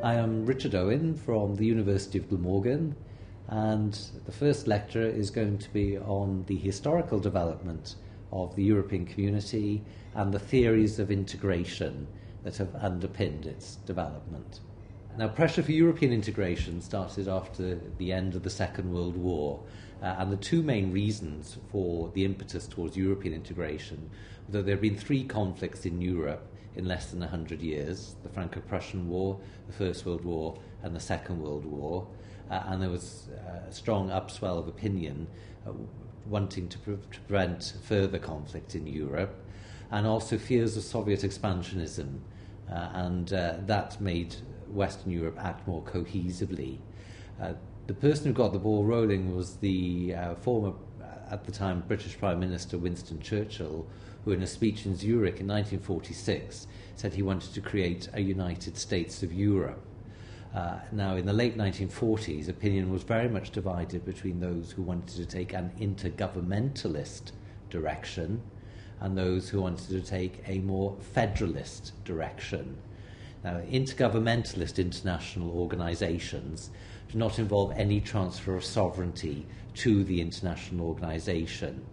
I am Richard Owen from the University of Glamorgan, and the first lecture is going to be on the historical development of the European community and the theories of integration that have underpinned its development. Now, pressure for European integration started after the end of the Second World War, and the two main reasons for the impetus towards European integration were that there have been three conflicts in Europe in less than 100 years: the Franco-Prussian War, the First World War, and the Second World War. And there was a strong upswell of opinion wanting to prevent further conflict in Europe, and also fears of Soviet expansionism, and that made Western Europe act more cohesively. The person who got the ball rolling was the former, at the time, British Prime Minister Winston Churchill, who in a speech in Zurich in 1946 said he wanted to create a United States of Europe. Now, in the late 1940s, opinion was very much divided between those who wanted to take an intergovernmentalist direction and those who wanted to take a more federalist direction. Now, intergovernmentalist international organisations do not involve any transfer of sovereignty to the international organisation.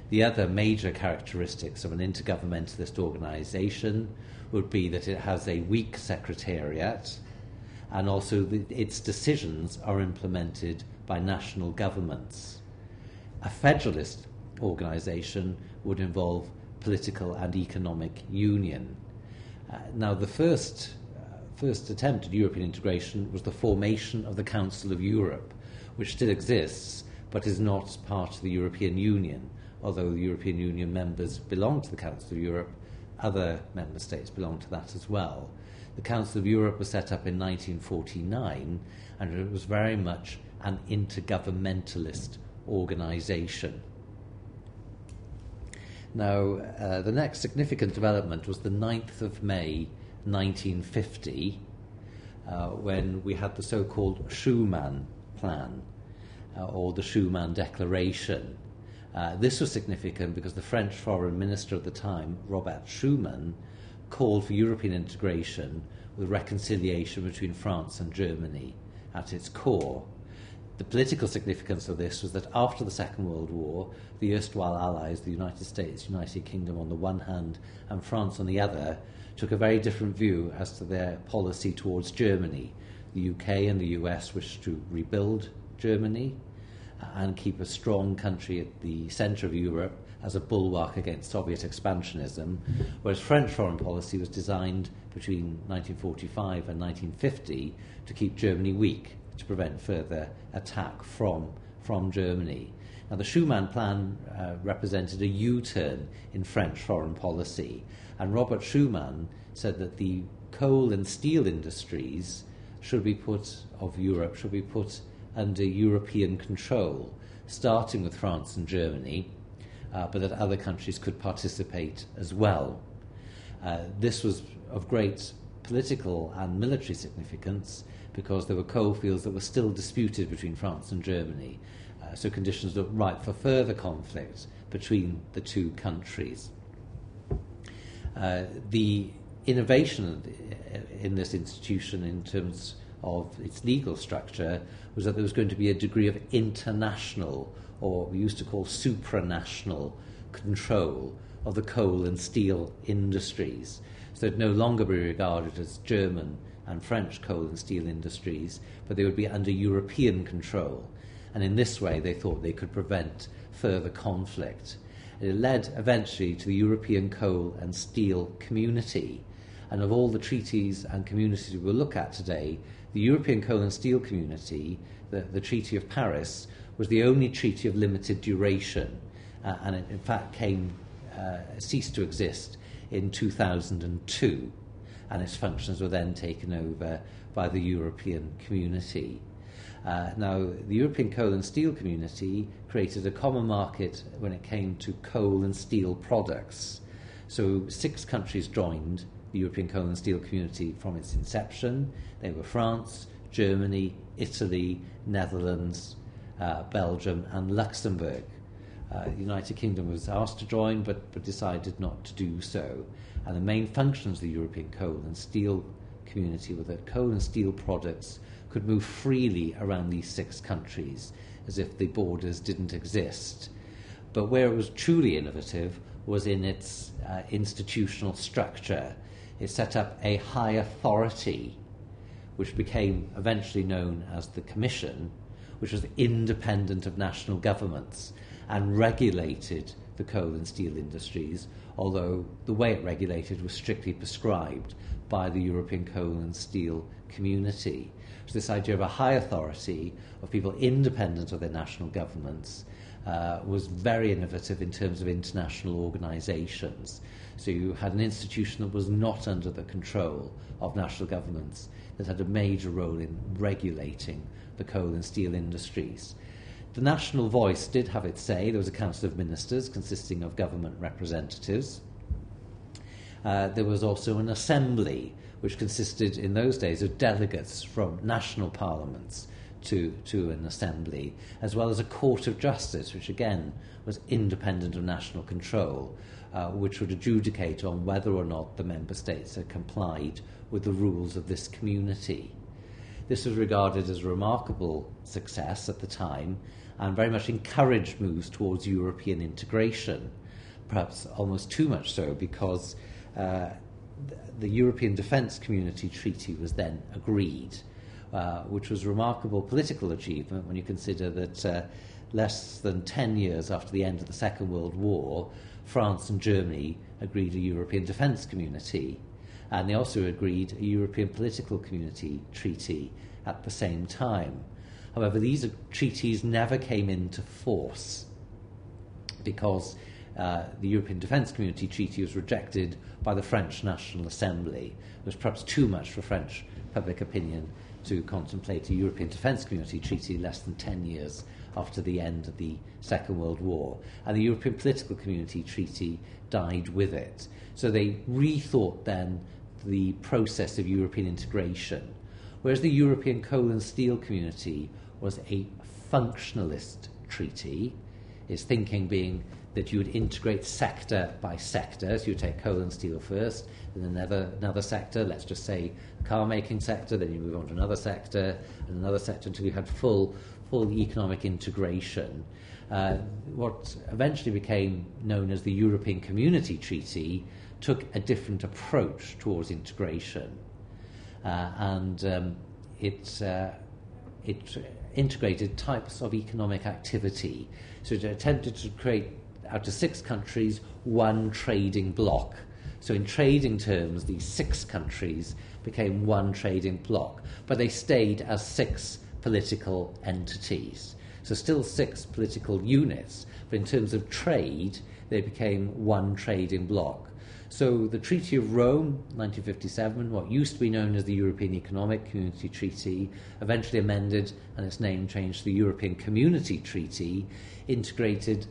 The other major characteristics of an intergovernmentalist organisation would be that it has a weak secretariat, and also that its decisions are implemented by national governments. A federalist organisation would involve political and economic union. Now, the first attempt at European integration was the formation of the Council of Europe, which still exists but is not part of the European Union. Although the European Union members belong to the Council of Europe, other member states belong to that as well. The Council of Europe was set up in 1949, and it was very much an intergovernmentalist organisation. Now, the next significant development was the 9th of May 1950, when we had the so-called Schumann Plan, or the Schumann Declaration. This was significant because the French foreign minister at the time, Robert Schumann, called for European integration with reconciliation between France and Germany at its core. The political significance of this was that after the Second World War, the erstwhile allies, the United States, United Kingdom on the one hand, and France on the other, took a very different view as to their policy towards Germany. The UK and the US wished to rebuild Germany and keep a strong country at the centre of Europe as a bulwark against Soviet expansionism, whereas French foreign policy was designed between 1945 and 1950 to keep Germany weak, to prevent further attack from Germany. Now, the Schumann Plan represented a U-turn in French foreign policy, and Robert Schumann said that the coal and steel industries of Europe should be put under European control, starting with France and Germany, but that other countries could participate as well. This was of great political and military significance because there were coal fields that were still disputed between France and Germany, so conditions looked ripe for further conflict between the two countries. The innovation in this institution in terms of its legal structure was that there was going to be a degree of international, or we used to call supranational, control of the coal and steel industries. So it would no longer be regarded as German and French coal and steel industries, but they would be under European control. And in this way, they thought they could prevent further conflict. It led eventually to the European Coal and Steel Community. And of all the treaties and communities we will look at today, the European Coal and Steel Community, the Treaty of Paris, was the only treaty of limited duration, and it in fact ceased to exist in 2002, and its functions were then taken over by the European Community. Now, the European Coal and Steel Community created a common market when it came to coal and steel products. So 6 countries joined the European Coal and Steel Community from its inception. They were France, Germany, Italy, Netherlands, Belgium and Luxembourg. The United Kingdom was asked to join but decided not to do so. And the main functions of the European coal and steel community were that coal and steel products could move freely around these 6 countries as if the borders didn't exist. But where it was truly innovative was in its institutional structure. It set up a high authority, which became eventually known as the Commission, which was independent of national governments and regulated the coal and steel industries, although the way it regulated was strictly prescribed by the European coal and steel community. So this idea of a high authority, of people independent of their national governments, was very innovative in terms of international organisations. So you had an institution that was not under the control of national governments, that had a major role in regulating the coal and steel industries. The national voice did have its say. There was a council of ministers consisting of government representatives. There was also an assembly, which consisted in those days of delegates from national parliaments to an assembly, as well as a court of justice, which again was independent of national control, which would adjudicate on whether or not the member states had complied with the rules of this community. This was regarded as a remarkable success at the time and very much encouraged moves towards European integration, perhaps almost too much so, because the European Defence Community Treaty was then agreed, which was a remarkable political achievement when you consider that less than 10 years after the end of the Second World War, France and Germany agreed a European Defence Community, and they also agreed a European Political Community Treaty at the same time. However, these treaties never came into force because the European Defence Community Treaty was rejected by the French National Assembly. It was perhaps too much for French public opinion to contemplate a European Defence Community Treaty less than 10 years after the end of the Second World War. And the European Political Community Treaty died with it. So they rethought then the process of European integration, whereas the European Coal and Steel Community was a functionalist treaty, its thinking being that you would integrate sector by sector. So you take coal and steel first, then another sector, let's just say car-making sector, then you move on to another sector, and another sector until you had full economic integration. What eventually became known as the European Community Treaty took a different approach towards integration, and it integrated types of economic activity. So it attempted to create, out of 6 countries, one trading bloc. So in trading terms, these 6 countries became one trading bloc, but they stayed as 6 political entities. So still 6 political units, but in terms of trade, they became one trading bloc. So the Treaty of Rome, 1957, what used to be known as the European Economic Community Treaty, eventually amended and its name changed to the European Community Treaty, integrated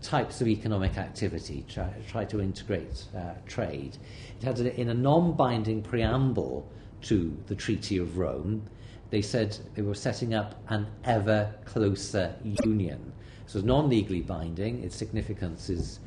types of economic activity, try to integrate trade. It had in a non-binding preamble to the Treaty of Rome, they said they were setting up an ever closer union. So it's non-legally binding, its significance is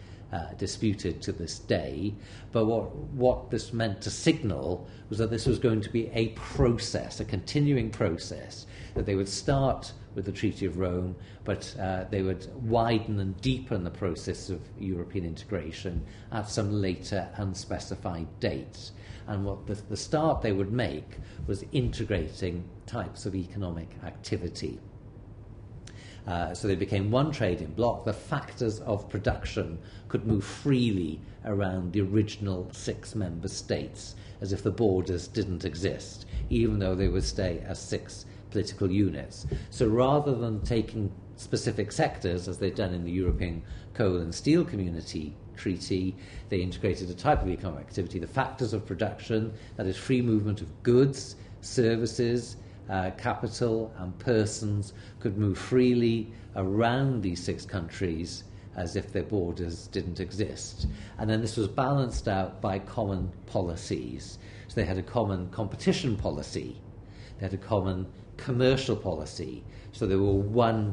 disputed to this day, but what this meant to signal was that this was going to be a process, a continuing process, that they would start with the Treaty of Rome, but they would widen and deepen the process of European integration at some later unspecified date. And what the start they would make was integrating types of economic activity. So they became one trading bloc. The factors of production could move freely around the original 6 member states, as if the borders didn't exist, even though they would stay as 6 political units. So rather than taking specific sectors, as they've done in the European Coal and Steel Community Treaty, they integrated a type of economic activity, the factors of production, that is free movement of goods, services, capital and persons could move freely around these 6 countries as if their borders didn't exist. And then this was balanced out by common policies. So they had a common competition policy, they had a common commercial policy. So there were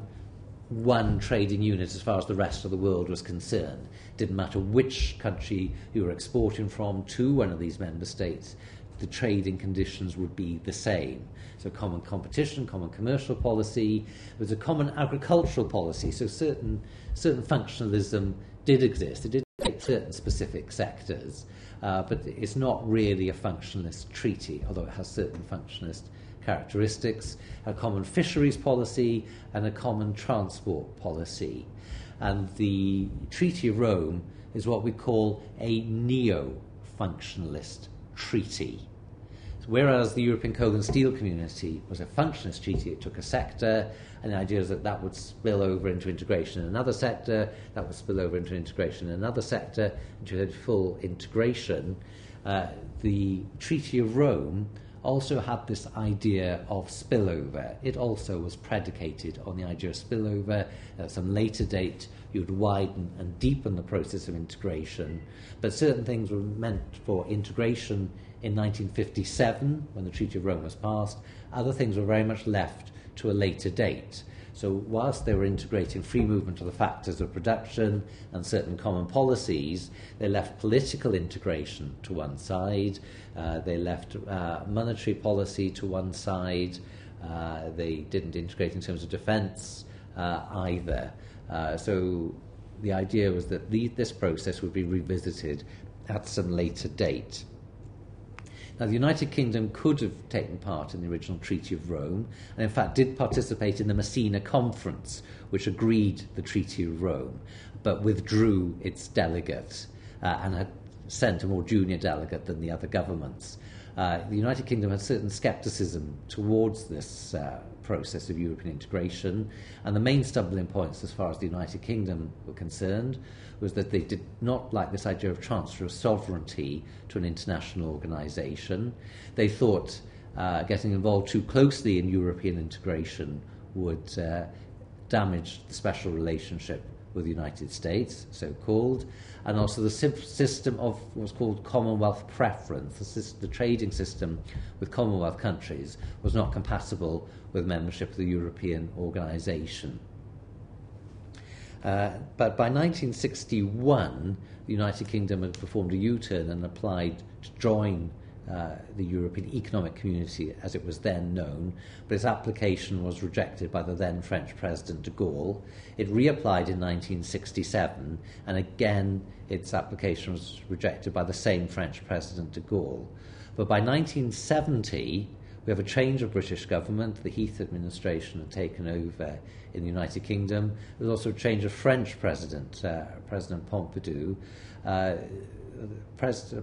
one trading unit as far as the rest of the world was concerned. Didn't matter which country you were exporting from to one of these member states, the trading conditions would be the same. So common competition, common commercial policy. There was a common agricultural policy, so certain functionalism did exist. It did take certain specific sectors, but it's not really a functionalist treaty, although it has certain functionalist characteristics, a common fisheries policy and a common transport policy. And the Treaty of Rome is what we call a neo-functionalist treaty. Whereas the European Coal and Steel Community was a functionalist treaty, it took a sector, and the idea is that that would spill over into integration in another sector, that would spill over into integration in another sector, into full integration. The Treaty of Rome also had this idea of spillover. It also was predicated on the idea of spillover. At some later date, you would widen and deepen the process of integration, but certain things were meant for integration in 1957, when the Treaty of Rome was passed. Other things were very much left to a later date. So whilst they were integrating free movement of the factors of production and certain common policies, they left political integration to one side, they left monetary policy to one side, they didn't integrate in terms of defence either. So the idea was that this process would be revisited at some later date. Now, the United Kingdom could have taken part in the original Treaty of Rome, and in fact did participate in the Messina Conference, which agreed the Treaty of Rome, but withdrew its delegate and had sent a more junior delegate than the other governments. The United Kingdom had certain scepticism towards this process of European integration, and the main stumbling points as far as the United Kingdom were concerned was that they did not like this idea of transfer of sovereignty to an international organisation. They thought getting involved too closely in European integration would damage the special relationship with the United States, so-called, and also the system of what's called Commonwealth preference. The trading system with Commonwealth countries was not compatible with membership of the European organisation. But by 1961, the United Kingdom had performed a U-turn and applied to join the European Economic Community as it was then known, but its application was rejected by the then French President de Gaulle. It reapplied in 1967, and again its application was rejected by the same French President de Gaulle. But by 1970, we have a change of British government. The Heath administration had taken over in the United Kingdom. There was also a change of French president, President Pompidou.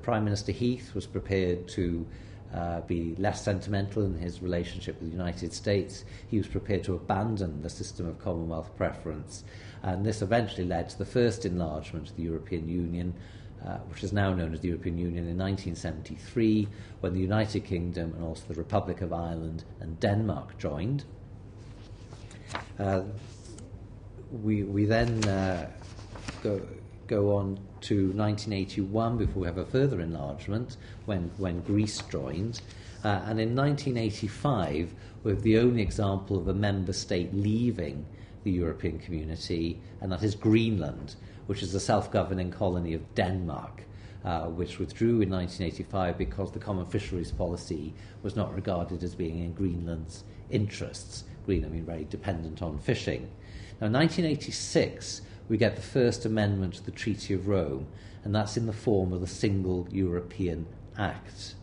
Prime Minister Heath was prepared to be less sentimental in his relationship with the United States. He was prepared to abandon the system of Commonwealth preference, and this eventually led to the first enlargement of the European Union, which is now known as the European Union, in 1973, when the United Kingdom and also the Republic of Ireland and Denmark joined. We then go on to 1981 before we have a further enlargement when Greece joined, and in 1985 we have the only example of a member state leaving the European community, and that is Greenland, which is a self-governing colony of Denmark, which withdrew in 1985 because the common fisheries policy was not regarded as being in Greenland's interests. Greenland being very dependent on fishing. Now, in 1986, we get the first amendment to the Treaty of Rome, and that's in the form of the Single European Act.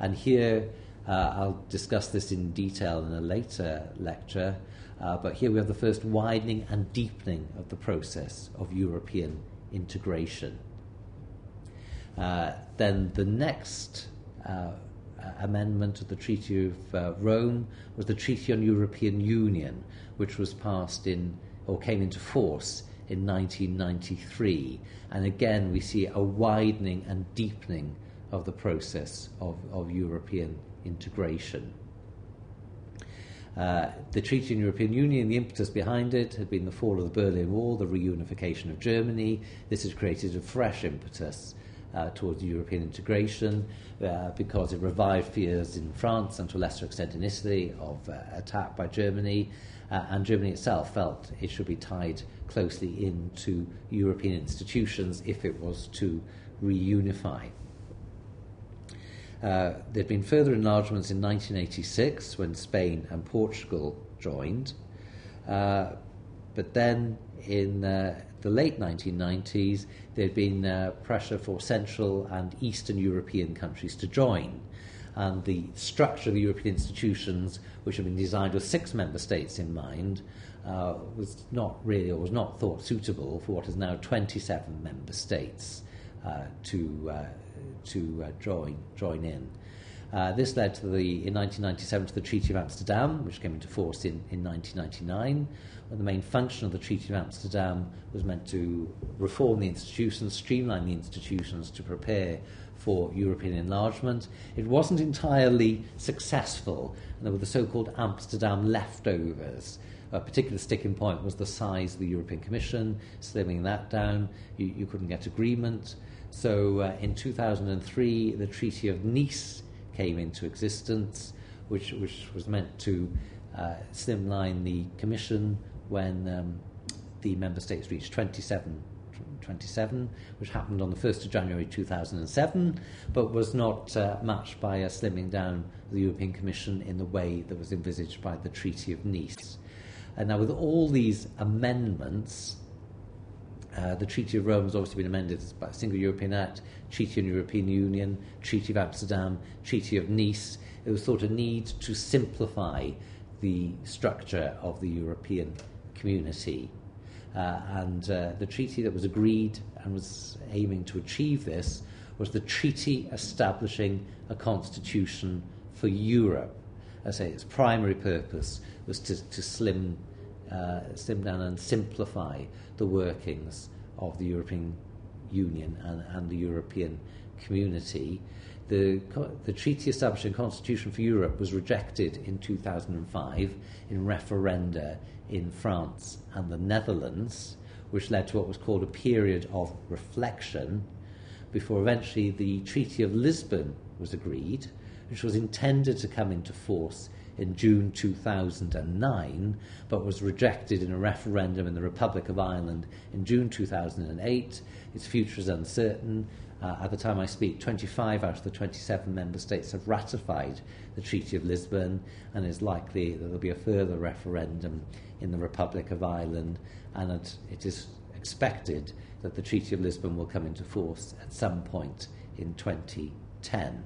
And here, I'll discuss this in detail in a later lecture, but here we have the first widening and deepening of the process of European integration. Then the next amendment of the Treaty of Rome was the Treaty on European Union, which was passed came into force in 1993. And again, we see a widening and deepening of the process of European integration. The Treaty on European Union, the impetus behind it had been the fall of the Berlin Wall, the reunification of Germany. This has created a fresh impetus towards European integration because it revived fears in France and to a lesser extent in Italy of attack by Germany, and Germany itself felt it should be tied closely into European institutions if it was to reunify. There had been further enlargements in 1986 when Spain and Portugal joined, but then in the late 1990s there had been pressure for Central and Eastern European countries to join, and the structure of the European institutions, which had been designed with 6 member states in mind, was not really, or was not thought suitable for what is now 27 member states to join in. This led to in 1997 to the Treaty of Amsterdam, which came into force in 1999. And the main function of the Treaty of Amsterdam was meant to reform the institutions, streamline the institutions to prepare for European enlargement. It wasn't entirely successful, and there were the so-called Amsterdam leftovers. A particular sticking point was the size of the European Commission, slimming that down. You couldn't get agreement. So in 2003, the Treaty of Nice came into existence, which was meant to slimline the Commission when the member states reached 27, which happened on the 1st of January 2007, but was not matched by a slimming down of the European Commission in the way that was envisaged by the Treaty of Nice. And now with all these amendments, the Treaty of Rome has obviously been amended by a single European Act, Treaty on European Union, Treaty of Amsterdam, Treaty of Nice. It was thought a need to simplify the structure of the European community. And the treaty that was agreed and was aiming to achieve this was the treaty establishing a constitution for Europe. I say its primary purpose was to slim down and simplify the workings of the European Union and the European community. The treaty establishing a constitution for Europe was rejected in 2005 in referenda in France and the Netherlands, which led to what was called a period of reflection before eventually the Treaty of Lisbon was agreed, which was intended to come into force in June 2009, but was rejected in a referendum in the Republic of Ireland in June 2008. Its future is uncertain. At the time I speak, 25 out of the 27 member states have ratified the Treaty of Lisbon, and it is likely that there will be a further referendum in the Republic of Ireland, and it is expected that the Treaty of Lisbon will come into force at some point in 2010.